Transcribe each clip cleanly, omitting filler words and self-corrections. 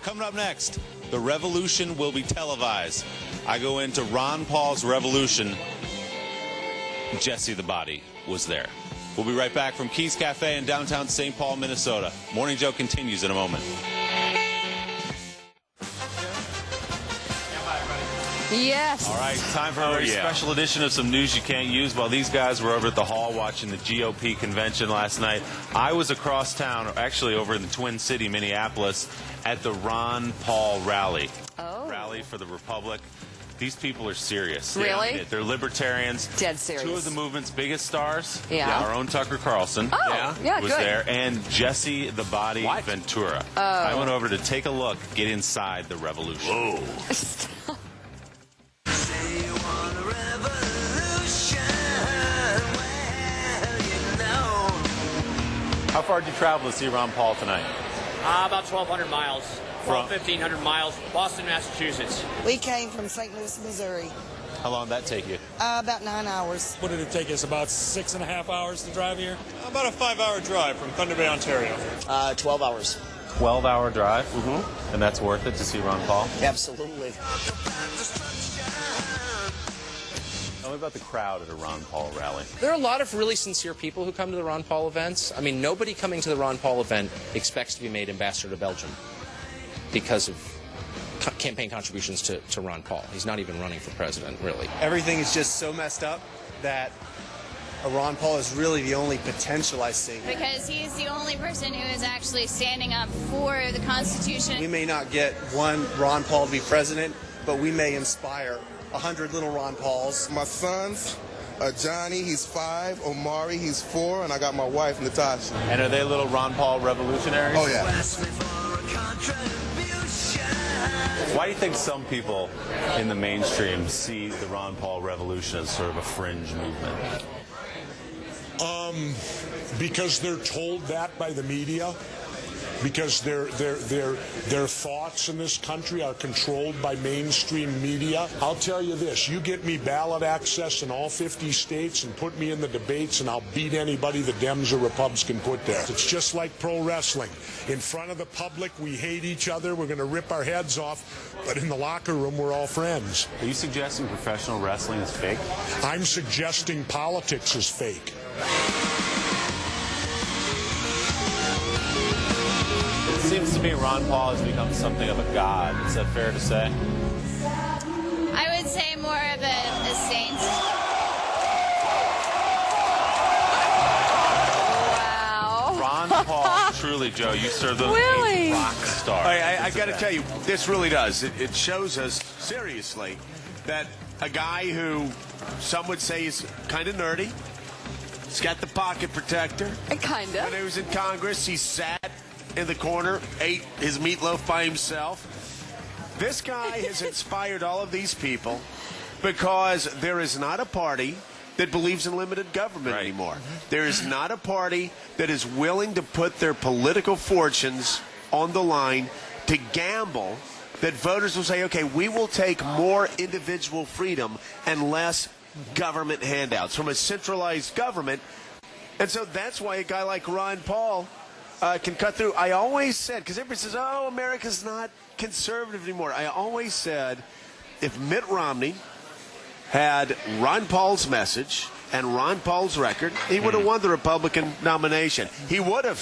Coming up next, the revolution will be televised. I go into Ron Paul's revolution. Jesse the Body was there. We'll be right back from Keys Cafe in downtown St. Paul, Minnesota. Morning Joe continues in a moment. Yes. All right, time for a very special edition of some news you can't use. While these guys were over at the hall watching the GOP convention last night, I was across town, actually over in the Twin City, Minneapolis, at the Ron Paul rally. Oh. Rally for the Republic. These people are serious. Really? They're libertarians. Dead serious. Two of the movement's biggest stars. Yeah. Our own Tucker Carlson. Oh, yeah, was good. there. And Jesse the Body Ventura. Oh. I went over to take a look, get inside the revolution. Whoa. How far did you travel to see Ron Paul tonight? About 1,200 miles. 1,500 miles. Boston, Massachusetts. We came from St. Louis, Missouri. How long did that take you? About 9 hours. What did it take us, about 6.5 hours to drive here? About a 5-hour drive from Thunder Bay, Ontario. 12 hours. 12-hour drive? Mm-hmm. And that's worth it to see Ron Paul? Absolutely. Tell me about the crowd at a Ron Paul rally. There are a lot of really sincere people who come to the Ron Paul events. I mean, nobody coming to the Ron Paul event expects to be made ambassador to Belgium because of campaign contributions to Ron Paul. He's not even running for president, really. Everything is just so messed up that a Ron Paul is really the only potential I see. Because he's the only person who is actually standing up for the Constitution. We may not get one Ron Paul to be president, but we may inspire 100 little Ron Pauls. My sons, Johnny, he's 5, Omari, he's 4, and I got my wife, Natasha. And are they little Ron Paul revolutionaries? Oh, yeah. Why do you think some people in the mainstream see the Ron Paul revolution as sort of a fringe movement? Because they're told that by the media. Because their thoughts in this country are controlled by mainstream media. I'll tell you this, you get me ballot access in all 50 states and put me in the debates and I'll beat anybody the Dems or Repubs can put there. It's just like pro wrestling. In front of the public, we hate each other, we're going to rip our heads off, but in the locker room, we're all friends. Are you suggesting professional wrestling is fake? I'm suggesting politics is fake. It seems to me Ron Paul has become something of a god. Is that fair to say? I would say more of a saint. Wow. Ron Paul, truly, Joe, you serve the Willie. rock star. I got to tell you, this really does. It shows us, seriously, that a guy who some would say is kind of nerdy, he's got the pocket protector. Kind of. When he was in Congress, he sat in the corner, ate his meatloaf by himself. This guy has inspired all of these people because there is not a party that believes in limited government anymore. There is not a party that is willing to put their political fortunes on the line to gamble that voters will say, okay, we will take more individual freedom and less government handouts from a centralized government. And so that's why a guy like Ron Paul can cut through. I always said, because everybody says, oh, America's not conservative anymore. I always said, if Mitt Romney had Ron Paul's message and Ron Paul's record, he would have won the Republican nomination. He would have.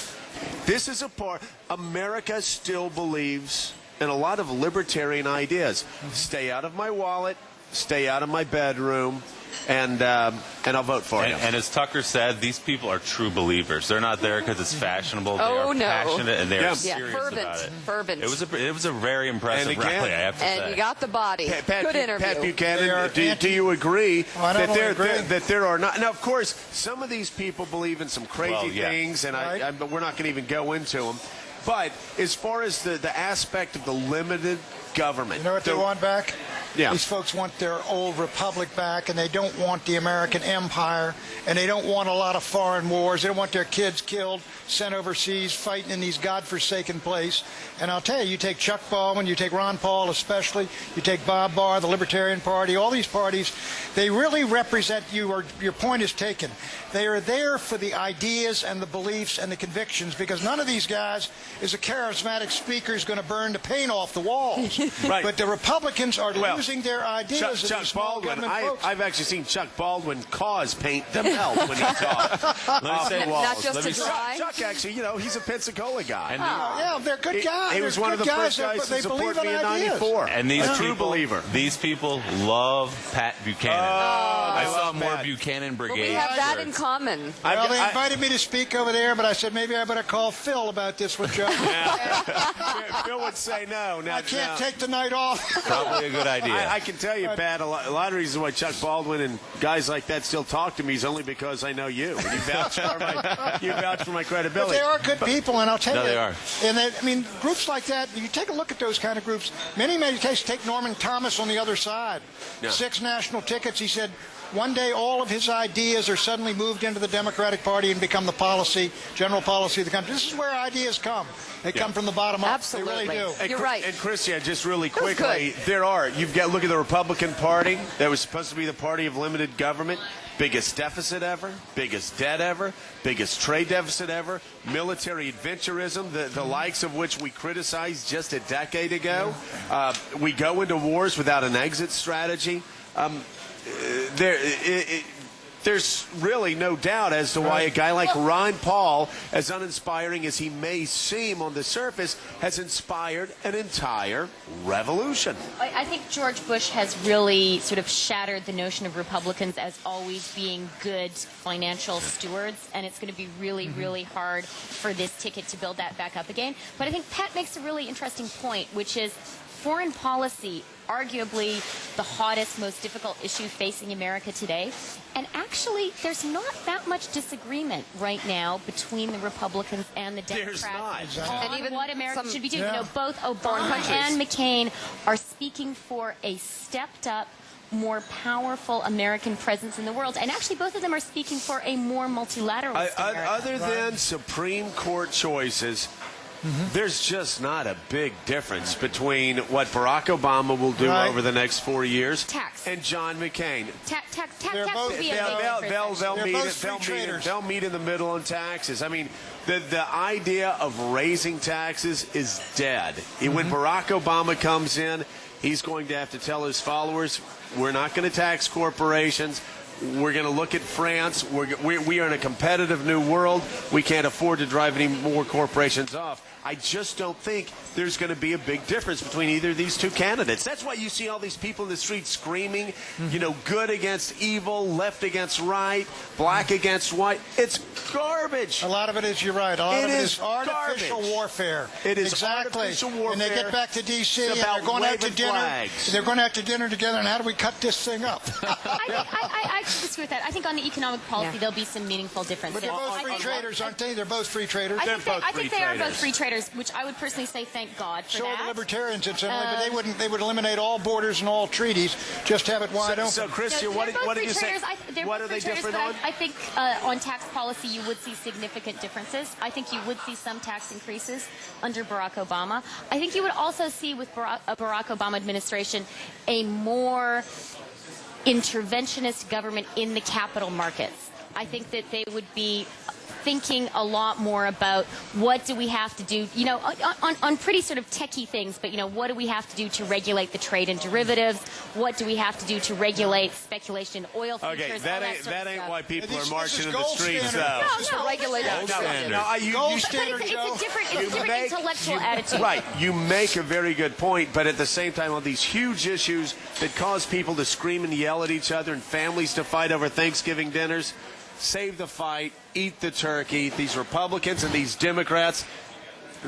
This is a part. America still believes in a lot of libertarian ideas. Stay out of my wallet, stay out of my bedroom, and I'll vote for you. And as Tucker said, these people are true believers. They're not there because it's fashionable. They are passionate and they are serious about it. Fervent. It was a very impressive rally, I have to say. And you got the body. Good interview. Pat Buchanan, do you agree that there are not? Now, of course, some of these people believe in some crazy things, and we're not going to even go into them. But as far as the aspect of the limited government, you know what they want back? Yeah. These folks want their old republic back, and they don't want the American empire, and they don't want a lot of foreign wars. They don't want their kids killed, sent overseas, fighting in these godforsaken places. And I'll tell you, you take Chuck Baldwin, you take Ron Paul especially, you take Bob Barr, the Libertarian Party, all these parties, they really represent you, or your point is taken. They are there for the ideas and the beliefs and the convictions, because none of these guys is a charismatic speaker who's going to burn the paint off the walls. Right. But the Republicans are losing their ideas. Chuck Baldwin, I've actually seen Chuck Baldwin cause paint to melt when he talks. Not just to dry. Chuck actually, he's a Pensacola guy. Yeah, they're good guys. He was one of the first guys to support me in '94. And these true believer. These people love Pat Buchanan. I saw more Buchanan But Brigade. we have that shirts. in common. Well, they invited me to speak over there, but I said maybe I better call Phil about this with Joe. Phil would say no. I can't take the night off. Probably a good idea. I can tell you, Pat, a lot of reasons why Chuck Baldwin and guys like that still talk to me is only because I know you. And you vouch for my credibility. But they are good people, and I'll tell you. they are. And groups like that, you take a look at those kind of groups. Many cases, take Norman Thomas on the other side. Yeah. 6 national tickets. He said one day all of his ideas are suddenly moved into the Democratic Party and become the general policy of the country. This is where ideas come. They come from the bottom up. Absolutely. They really do. You're right. And Christian, just really quickly, look at the Republican Party that was supposed to be the party of limited government. Biggest deficit ever, biggest debt ever, biggest trade deficit ever, military adventurism, the likes of which we criticized just a decade ago. We go into wars without an exit strategy. There's really no doubt as to why a guy like Ron Paul, as uninspiring as he may seem on the surface, has inspired an entire revolution. I think George Bush has really sort of shattered the notion of Republicans as always being good financial stewards, and it's going to be really, really hard for this ticket to build that back up again. But I think Pat makes a really interesting point, which is foreign policy, arguably the hottest, most difficult issue facing America today. And actually, there's not that much disagreement right now between the Republicans and the Democrats on and even what America should be doing. Yeah. Both Obama and McCain are speaking for a stepped-up, more powerful American presence in the world. And actually, both of them are speaking for a more multilateralist America. Other than Supreme Court choices, there's just not a big difference between what Barack Obama will do over the next 4 years and John McCain. Tax would be a big difference. They'll meet in the middle on taxes. I mean, the idea of raising taxes is dead. When Barack Obama comes in, he's going to have to tell his followers, we're not going to tax corporations. We're going to look at France. We are in a competitive new world. We can't afford to drive any more corporations off. I just don't think there's going to be a big difference between either of these two candidates. That's why you see all these people in the street screaming, good against evil, left against right, black against white. It's garbage. A lot of it is, you're right, a lot of it is artificial garbage. warfare. It is exactly. artificial warfare. And they get back to D.C. and they're going out to dinner. Flags. They're going out to dinner together, and how do we cut this thing up? I disagree with that. I think on the economic policy, there'll be some meaningful differences. But they're both free traders, aren't they? They're both free traders. I think they are both free traders, which I would personally say thank God for so that. So are the libertarians, incidentally, but they would eliminate all borders and all treaties, just have it wide open. So, Christian, what did you say? What are they different on? I think on tax policy, you would see significant differences. I think you would see some tax increases under Barack Obama. I think you would also see with a Barack Obama administration a more interventionist government in the capital markets. I think that they would be thinking a lot more about what do we have to do, on pretty sort of techie things, but, what do we have to do to regulate the trade in derivatives? What do we have to do to regulate speculation in oil futures? Okay, that ain't why people are marching in the streets, though. No, regulate gold standard, It's a different intellectual attitude. Right, you make a very good point, but at the same time, on these huge issues that cause people to scream and yell at each other and families to fight over Thanksgiving dinners, save the fight, eat the turkey. These Republicans and these Democrats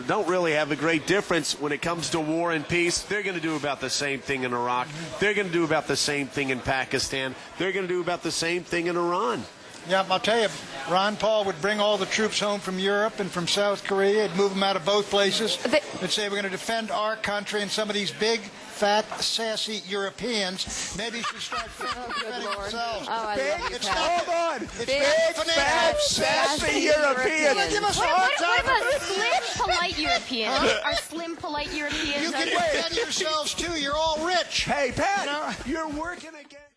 don't really have a great difference when it comes to war and peace. They're going to do about the same thing in Iraq. They're going to do about the same thing in Pakistan. They're going to do about the same thing in Iran. Yeah, I'll tell you, Ron Paul would bring all the troops home from Europe and from South Korea. He'd move them out of both places. He'd say, we're going to defend our country, and some of these big, fat, sassy Europeans maybe should start defending themselves. Oh, I love you, It's Pat. not Hold on. Big, fat, sassy European. You give us a What hard time. about slim, polite Europeans? Are slim, polite Europeans? You can defend yourselves, too. You're all rich. Hey, Pat, you're working again.